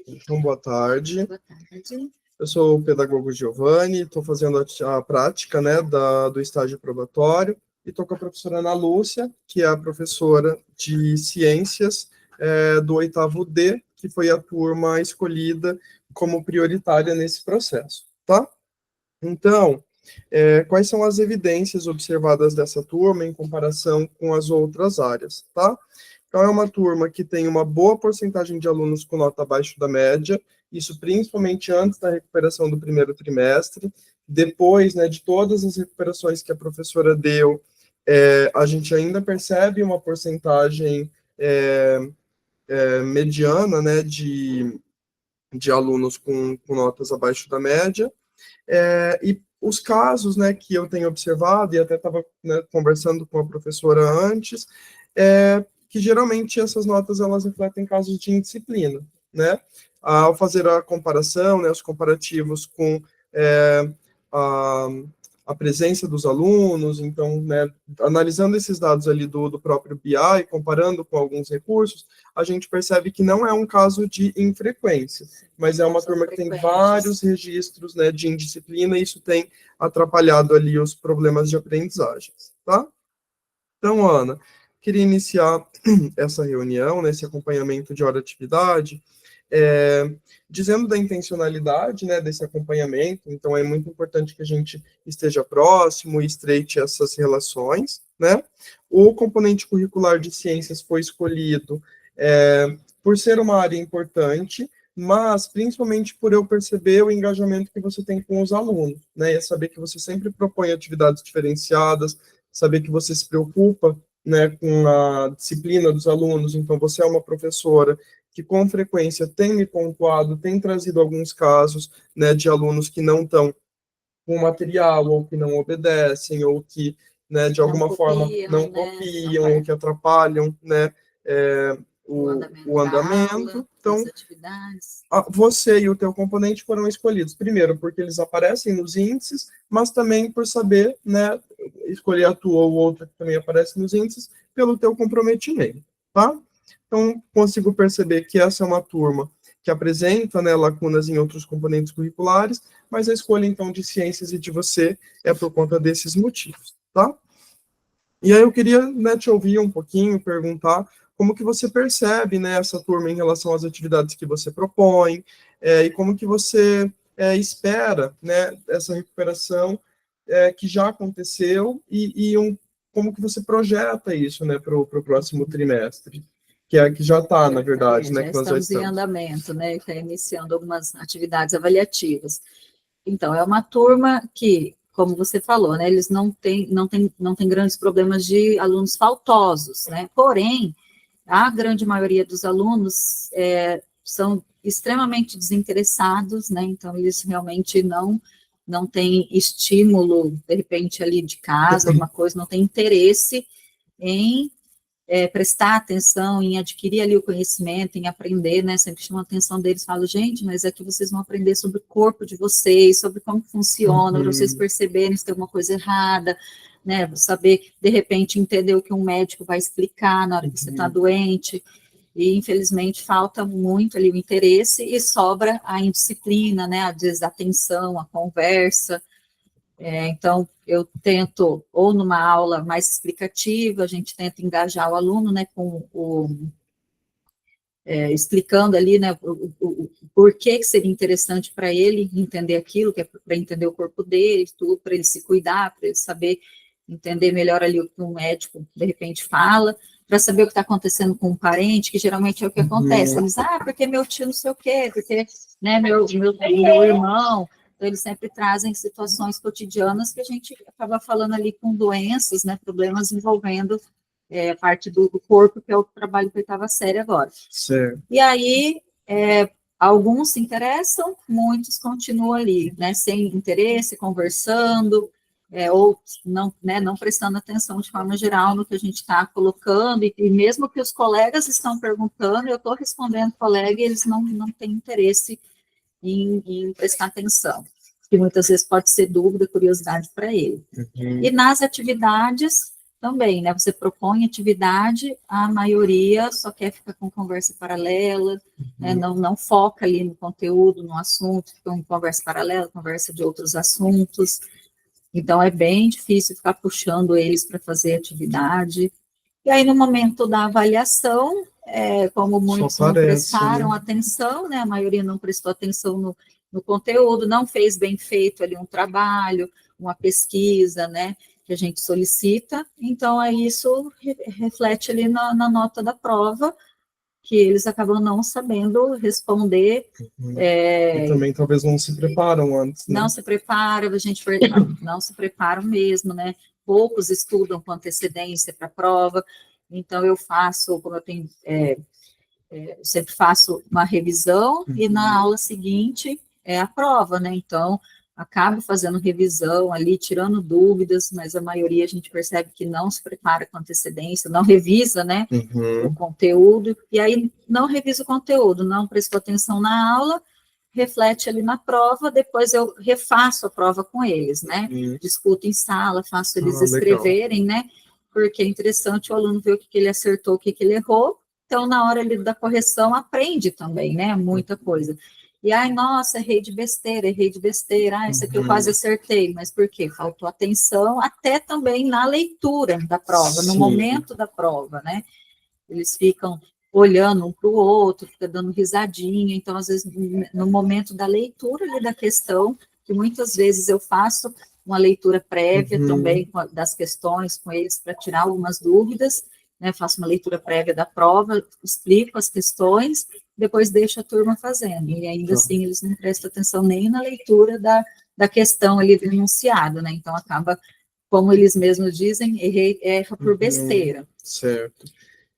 Então, boa tarde. Boa tarde. Eu sou o pedagogo Giovanni, estou fazendo a prática, né, do estágio probatório, e estou com a professora Ana Lúcia, que é a professora de Ciências do 8º D, que foi a turma escolhida como prioritária nesse processo, tá? Então, quais são as evidências observadas dessa turma em comparação com as outras áreas, tá? Então, é uma turma que tem uma boa porcentagem de alunos com nota abaixo da média, isso principalmente antes da recuperação do primeiro trimestre. Depois, né, de todas as recuperações que a professora deu, a gente ainda percebe uma porcentagem mediana, né, de alunos com notas abaixo da média. E os casos, né, que eu tenho observado, e até estava, né, conversando com a professora antes, que geralmente essas notas elas refletem casos de indisciplina, né? Ao fazer a comparação, né, os comparativos com a, a presença dos alunos, então, né, analisando esses dados ali do próprio BI, comparando com alguns recursos, a gente percebe que não é um caso de infrequência, mas é uma turma que tem vários registros, né, de indisciplina, e isso tem atrapalhado ali os problemas de aprendizagem, tá? Então, Ana, queria iniciar essa reunião, né, esse acompanhamento de hora de atividade, dizendo da intencionalidade, né, desse acompanhamento. Então, é muito importante que a gente esteja próximo e estreite essas relações, né? O componente curricular de ciências foi escolhido por ser uma área importante, mas principalmente por eu perceber o engajamento que você tem com os alunos, né? E saber que você sempre propõe atividades diferenciadas, saber que você se preocupa, né, com a disciplina dos alunos. Então, você é uma professora que com frequência tem me pontuado, tem trazido alguns casos, né, de alunos que não estão com material, ou que não obedecem, ou que, né, de alguma forma não copiam, ou que atrapalham, né, o andamento. Então, você e o teu componente foram escolhidos, primeiro, porque eles aparecem nos índices, mas também por saber, né, escolher a tua ou outra que também aparece nos índices, pelo teu comprometimento, tá? Então, consigo perceber que essa é uma turma que apresenta, né, lacunas em outros componentes curriculares, mas a escolha, então, de ciências e de você é por conta desses motivos, tá? E aí eu queria, né, te ouvir um pouquinho, perguntar como que você percebe, né, essa turma em relação às atividades que você propõe, e como que você espera, né, essa recuperação que já aconteceu, como que você projeta isso, né, para o próximo trimestre, que já está, na verdade, né, que nós já estamos em andamento, né, está iniciando algumas atividades avaliativas. Então, é uma turma que, como você falou, né, eles não têm grandes problemas de alunos faltosos, né, porém, a grande maioria dos alunos são extremamente desinteressados, né, então eles realmente não têm estímulo, de repente, ali de casa, alguma coisa, não tem interesse em prestar atenção, em adquirir ali o conhecimento, em aprender, né, sempre chama a atenção deles, falo, gente, mas aqui vocês vão aprender sobre o corpo de vocês, sobre como funciona, para vocês perceberem se tem alguma coisa errada, né, saber, de repente, entender o que um médico vai explicar na hora que você está doente, e infelizmente falta muito ali o interesse e sobra a indisciplina, né, a desatenção, a conversa. Então, eu tento, ou numa aula mais explicativa, a gente tenta engajar o aluno, né, explicando ali, né, o porquê que seria interessante para ele entender aquilo, que é para entender o corpo dele, tudo, para ele se cuidar, para ele saber entender melhor ali o que um médico, de repente, fala, para saber o que está acontecendo com um parente, que geralmente é o que acontece. Eles, porque meu tio não sei o quê, porque, né, meu irmão. Então, eles sempre trazem situações cotidianas que a gente acaba falando ali com doenças, né, problemas envolvendo a parte do corpo, que é o trabalho que eu estava sério agora. Certo. E aí, alguns se interessam, muitos continuam ali, né, sem interesse, conversando, ou não, né, não prestando atenção de forma geral no que a gente está colocando, e mesmo que os colegas estão perguntando, eu estou respondendo colega, e eles não têm interesse em prestar atenção, que muitas vezes pode ser dúvida, curiosidade para ele. E nas atividades, também, né? Você propõe atividade, a maioria só quer ficar com conversa paralela, né? Não foca ali no conteúdo, no assunto, fica com conversa paralela, conversa de outros assuntos. Então, é bem difícil ficar puxando eles para fazer atividade. E aí, no momento da avaliação, como muitos não prestaram atenção, né? A maioria não prestou atenção no conteúdo, não fez bem feito ali um trabalho, uma pesquisa, né? Que a gente solicita, então aí isso reflete ali na nota da prova, que eles acabam não sabendo responder. E também talvez não se preparam antes, né? Não se prepara, a gente não se preparam mesmo, né? Poucos estudam com antecedência para a prova, então eu faço, como eu tenho, sempre faço uma revisão e na aula seguinte é a prova, né? Então, acabo fazendo revisão ali, tirando dúvidas, mas a maioria a gente percebe que não se prepara com antecedência, não revisa, né, o conteúdo, e aí não revisa o conteúdo, não prestou atenção na aula, reflete ali na prova, depois eu refaço a prova com eles, né, discuto em sala, faço eles escreverem, né, porque é interessante o aluno ver o que ele acertou, o que ele errou, então na hora ali da correção aprende também, né, muita coisa. E, ai, nossa, errei de besteira, isso aqui eu quase acertei, mas por quê? Faltou atenção até também na leitura da prova, no momento da prova, né? Eles ficam olhando um para o outro, ficam dando risadinha, então, às vezes, no momento da leitura ali da questão, que muitas vezes eu faço uma leitura prévia também das questões com eles para tirar algumas dúvidas, né? Faço uma leitura prévia da prova, explico as questões, depois deixo a turma fazendo, e ainda assim eles não prestam atenção nem na leitura da questão ali do enunciado, né? Então acaba, como eles mesmos dizem, erra por besteira. Certo.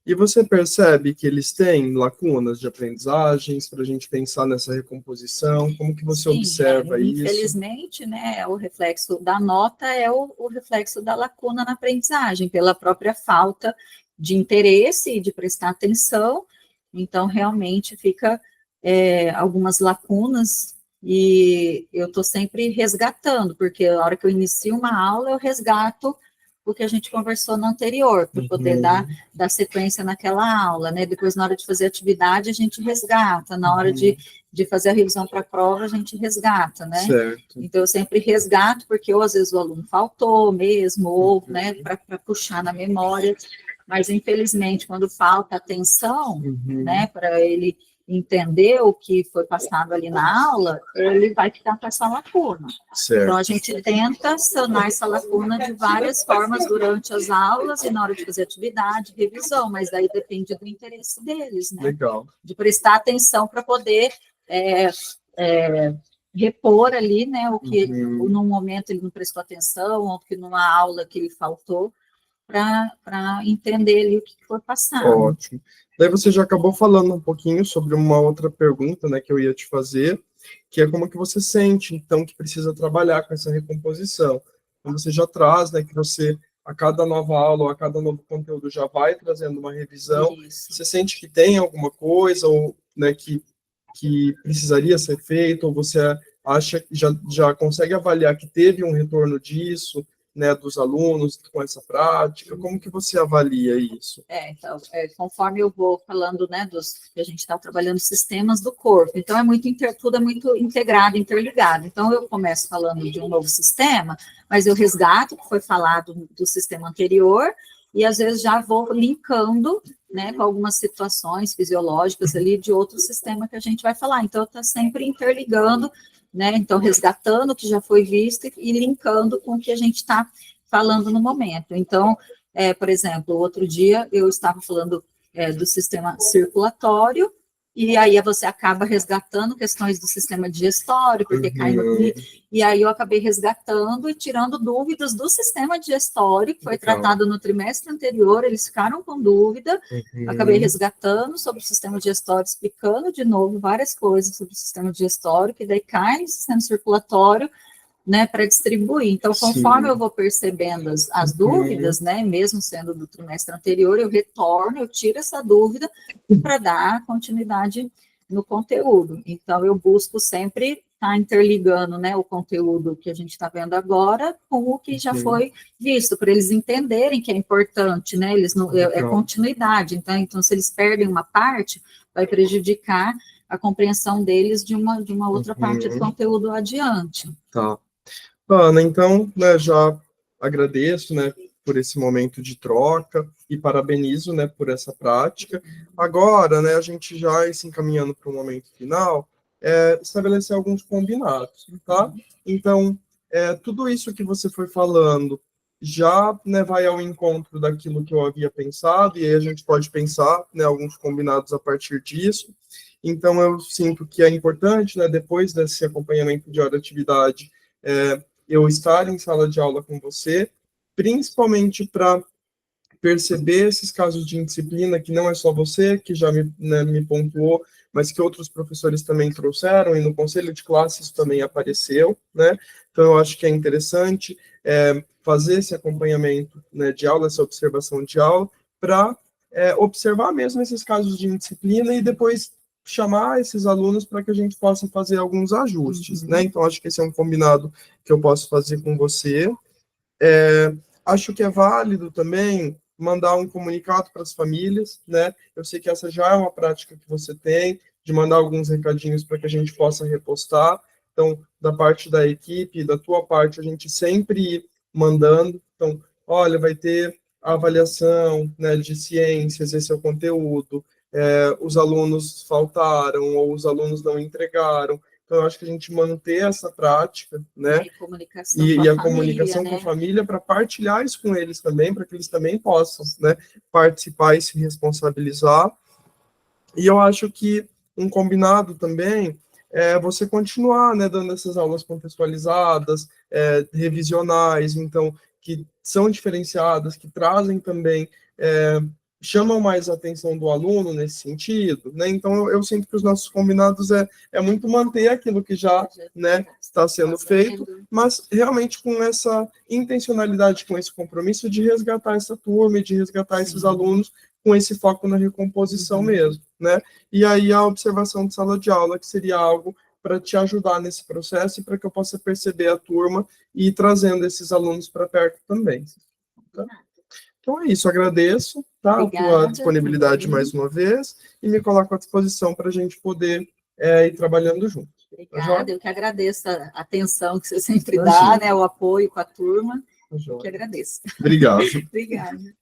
E você percebe que eles têm lacunas de aprendizagens para a gente pensar nessa recomposição? Como que você observa isso? Infelizmente, né, o reflexo da nota é o reflexo da lacuna na aprendizagem, pela própria falta de interesse e de prestar atenção. Então, realmente, fica algumas lacunas e eu estou sempre resgatando, porque a hora que eu inicio uma aula, eu resgato o que a gente conversou no anterior, para poder dar sequência naquela aula, né? Depois, na hora de fazer atividade, a gente resgata, na hora de fazer a revisão para a prova, a gente resgata, né? Certo. Então, eu sempre resgato, porque ou às vezes o aluno faltou mesmo, ou, né, para puxar na memória, mas, infelizmente, quando falta atenção, né, para ele entender o que foi passado ali na aula, ele vai ficar com essa lacuna. Certo. Então, a gente tenta sanar essa lacuna de várias formas durante as aulas e na hora de fazer atividade, revisão, mas daí depende do interesse deles, né? Legal. De prestar atenção para poder repor ali, né, o que num momento ele não prestou atenção, ou que numa aula que ele faltou, para entender ali o que foi passado. Ótimo. Daí você já acabou falando um pouquinho sobre uma outra pergunta, né, que eu ia te fazer, que é como que você sente, então, que precisa trabalhar com essa recomposição. Então, você já traz, né, que você, a cada nova aula ou a cada novo conteúdo, já vai trazendo uma revisão. Isso. Você sente que tem alguma coisa, ou, né, que precisaria ser feito, ou você acha que já consegue avaliar que teve um retorno disso, né, dos alunos com essa prática? Como que você avalia isso? Então, conforme eu vou falando, né, que a gente está trabalhando sistemas do corpo, então tudo é muito integrado, interligado. Então, eu começo falando de um novo sistema, mas eu resgato o que foi falado do sistema anterior, e às vezes já vou linkando, né, com algumas situações fisiológicas ali de outro sistema que a gente vai falar. Então, está sempre interligando, né? Então, resgatando o que já foi visto e linkando com o que a gente está falando no momento. Então, por exemplo, outro dia eu estava falando do sistema circulatório, e aí você acaba resgatando questões do sistema digestório, porque cai no... E aí eu acabei resgatando e tirando dúvidas do sistema digestório, que foi tratado no trimestre anterior, eles ficaram com dúvida, acabei resgatando sobre o sistema digestório, explicando de novo várias coisas sobre o sistema digestório, que daí cai no sistema circulatório, né, para distribuir. Então, conforme eu vou percebendo as dúvidas, né, mesmo sendo do trimestre anterior, eu retorno, eu tiro essa dúvida para dar continuidade no conteúdo. Então, eu busco sempre está interligando, né, o conteúdo que a gente está vendo agora com o que já foi visto, para eles entenderem que é importante, né, eles não, é continuidade, então se eles perdem uma parte, vai prejudicar a compreensão deles de uma outra parte do conteúdo adiante. Tá. Ana, então, né, já agradeço, né, por esse momento de troca e parabenizo, né, por essa prática. Agora, né, a gente já se encaminhando para o momento final, estabelecer alguns combinados, tá? Então, tudo isso que você foi falando já, né, vai ao encontro daquilo que eu havia pensado, e aí a gente pode pensar, né, alguns combinados a partir disso. Então, eu sinto que é importante, né, depois desse acompanhamento de hora de atividade, eu estar em sala de aula com você, principalmente para perceber esses casos de indisciplina, que não é só você que já me pontuou, mas que outros professores também trouxeram, e no conselho de classe isso também apareceu, né? Então, eu acho que é interessante fazer esse acompanhamento, né, de aula, essa observação de aula, para observar mesmo esses casos de indisciplina e depois chamar esses alunos para que a gente possa fazer alguns ajustes, né? Então, acho que esse é um combinado que eu posso fazer com você. Acho que é válido também mandar um comunicado para as famílias, né? Eu sei que essa já é uma prática que você tem, de mandar alguns recadinhos para que a gente possa repostar. Então, da parte da equipe, da tua parte, a gente sempre ir mandando. Então, olha, vai ter a avaliação, né, de ciências, esse é o conteúdo. Os alunos faltaram ou os alunos não entregaram. Então, eu acho que a gente manter essa prática, né? E a comunicação com a família para partilhar isso com eles também, para que eles também possam, né, participar e se responsabilizar. E eu acho que um combinado também é você continuar, né, dando essas aulas contextualizadas, revisionais, então, que são diferenciadas, que trazem também, chamam mais a atenção do aluno nesse sentido, né? Então, eu sinto que os nossos combinados é muito manter aquilo que já, né, está sendo feito, mas realmente com essa intencionalidade, com esse compromisso de resgatar essa turma e de resgatar esses alunos com esse foco na recomposição mesmo, né? E aí a observação de sala de aula, que seria algo para te ajudar nesse processo e para que eu possa perceber a turma e ir trazendo esses alunos para perto também. Tá? Então é isso, agradeço, tá, a tua disponibilidade mais uma vez e me coloco à disposição para a gente poder ir trabalhando juntos. Obrigada, eu que agradeço a atenção que você sempre dá, né, o apoio com a turma, que agradeço. Obrigado. Obrigada.